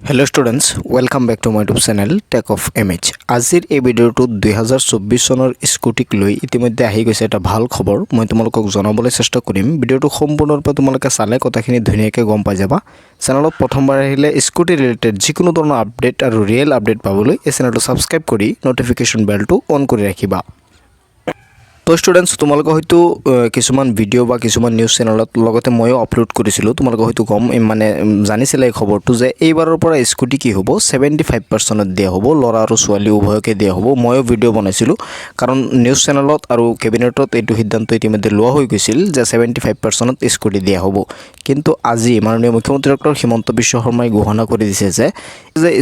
Hello students, welcome back to my YouTube channel Tech of MH. আজিৰ এই ভিডিঅ'টো 2024 চনৰ স্কুটিক লৈ ইতিমধ্যে আহি গৈছে এটা ভাল খবৰ মই তোমালোকক জনাবলৈ চেষ্টা কৰিম। ভিডিঅ'টো সম্পূৰ্ণৰূপে তোমালোকে চালে কথাখিনি ধুনীয়াকৈ গম পাই যাবা। চেনেলত প্ৰথমবাৰ আহিলে স্কুটি ৰিলেটেড যিকোনো ধৰণৰ আপডেট আৰু ৰিয়েল আপডেট পাবলৈ এই চেনেলটো সাবস্ক্ৰাইব কৰি নোটিফিকেশন বেলটো অন কৰি ৰাখিবা। তো স্টুডেন্টস তোমালোকে হয়তো কিছুমান ভিডিও বা কিছুমান নিউজ চেনেলত লগতে ময়ো আপলোড কৰিছিলোঁ। তোমালোকে হয়তো গম মানে জানিছিলে এই খবৰটো যে এইবাৰৰ পৰা স্কুটি কি হ'ব 75% দিয়া হ'ব, ল'ৰা আৰু ছোৱালী উভয়কে দিয়া হ'ব। ময়ো ভিডিও বনাইছিলোঁ কাৰণ নিউজ চেনেলত আৰু কেবিনেটত এইটো সিদ্ধান্ত ইতিমধ্যে লোৱা হৈ গৈছিল যে 75% স্কুটি দিয়া হ'ব। কিন্তু আজি মাননীয় মুখ্যমন্ত্ৰী ডক্টৰ হিমন্ত বিশ্ব শৰ্মাই ঘোষণা কৰি দিছে যে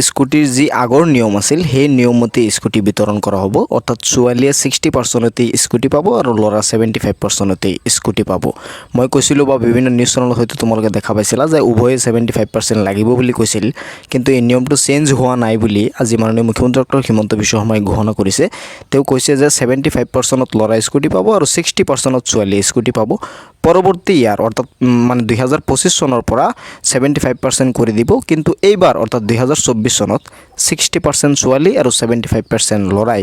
স্কুটিৰ যি আগৰ নিয়ম আছিল সেই নিয়মমতে স্কুটি বিতৰণ কৰা হ'ব, অৰ্থাৎ ছোৱালীয়ে 60%তে স্কুটি পাব আৰু ল'ৰা 75%তে স্কুটি পাব। মই কৈছিলোঁ বা বিভিন্ন নিউজ চেনেলত হয়তো তোমালোকে দেখা পাইছিলা যে উভয়ে 75% লাগিব বুলি কৈছিল, কিন্তু এই নিয়মটো চেঞ্জ হোৱা নাই বুলি আজি মাননীয় মুখ্যমন্ত্ৰী ডক্টৰ হিমন্ত বিশ্ব শৰ্মাই ঘোষণা কৰিছে। তেওঁ কৈছে যে 75%ত ল'ৰা স্কুটি পাব আৰু 60%ত ছোৱালী স্কুটি পাব। পৰৱৰ্তী ইয়াৰ অৰ্থাৎ মানে 2025 চনৰ পৰা 75% কৰি দিব, কিন্তু এইবাৰ অৰ্থাৎ 2024 চনত 60% ছোৱালী আৰু 75% ল'ৰাই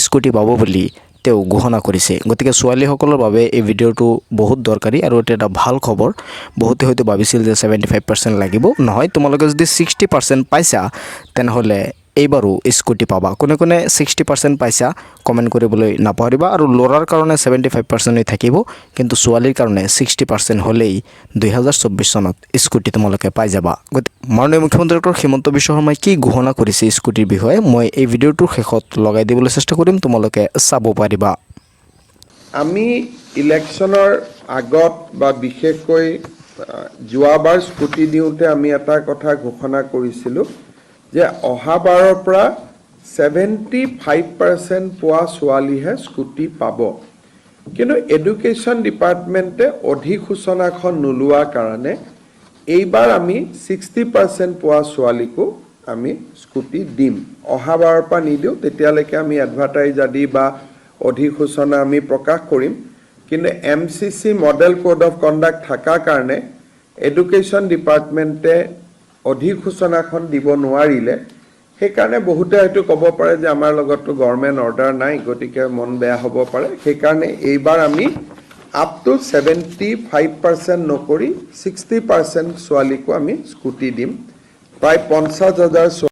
স্কুটি পাব বুলি তেওঁ ঘোষণা কৰিছে। গতিকে ছোৱালীসকলৰ বাবে এই ভিডিঅ'টো বহুত দৰকাৰী আৰু এটা ভাল খবৰ। বহুতে হয়তো ভাবিছিল যে 75% লাগিব, নহয়, তোমালোকে যদি 60% পাইছা তেনেহ'লে এইবাৰো স্কুটি পাবা। কোনে কোনে 60% পাইছা কমেণ্ট কৰিবলৈ নাপাহৰিবা। আৰু ল'ৰাৰ কাৰণে 75% থাকিব, কিন্তু ছোৱালীৰ কাৰণে 60% হ'লেই 2024 চনত স্কুটি তোমালোকে পাই যাবা। গতিকে মাননীয় মুখ্যমন্ত্ৰী ডক্টৰ হিমন্ত বিশ্ব শৰ্মাই কি ঘোষণা কৰিছে স্কুটিৰ বিষয়ে মই এই ভিডিঅ'টোৰ শেষত লগাই দিবলৈ চেষ্টা কৰিম, তোমালোকে চাব পাৰিবা। আমি ইলেকশ্যনৰ আগত বা বিশেষকৈ যোৱাবাৰ স্কুটি দিওঁতে আমি এটা কথা ঘোষণা কৰিছিলোঁ যে অহাবাৰৰ পৰা 75% পোৱা ছোৱালীহে স্কুটি পাব। কিন্তু এডুকেশ্যন ডিপাৰ্টমেণ্টে অধিসূচনাখন নোলোৱাৰ কাৰণে এইবাৰ আমি 60% পোৱা ছোৱালীকো আমি স্কুটি দিম। অহাবাৰৰ পৰা নিদিওঁ, তেতিয়ালৈকে আমি এডভাৰটাইজ আদি বা অধিসূচনা আমি প্ৰকাশ কৰিম। কিন্তু MCC model code of conduct থকাৰ কাৰণে এডুকেশ্যন ডিপাৰ্টমেণ্টে অধিসূচনাখন দিব নোৱাৰিলে। সেইকাৰণে বহুতে হয়তো ক'ব পাৰে যে আমাৰ লগততো গভৰ্ণমেণ্ট অৰ্ডাৰ নাই, গতিকে মন বেয়া হ'ব পাৰে। সেইকাৰণে এইবাৰ আমি আপ টু 75% নকৰি 60% ছোৱালীকো আমি স্কুটি দিম। প্ৰায় 50,000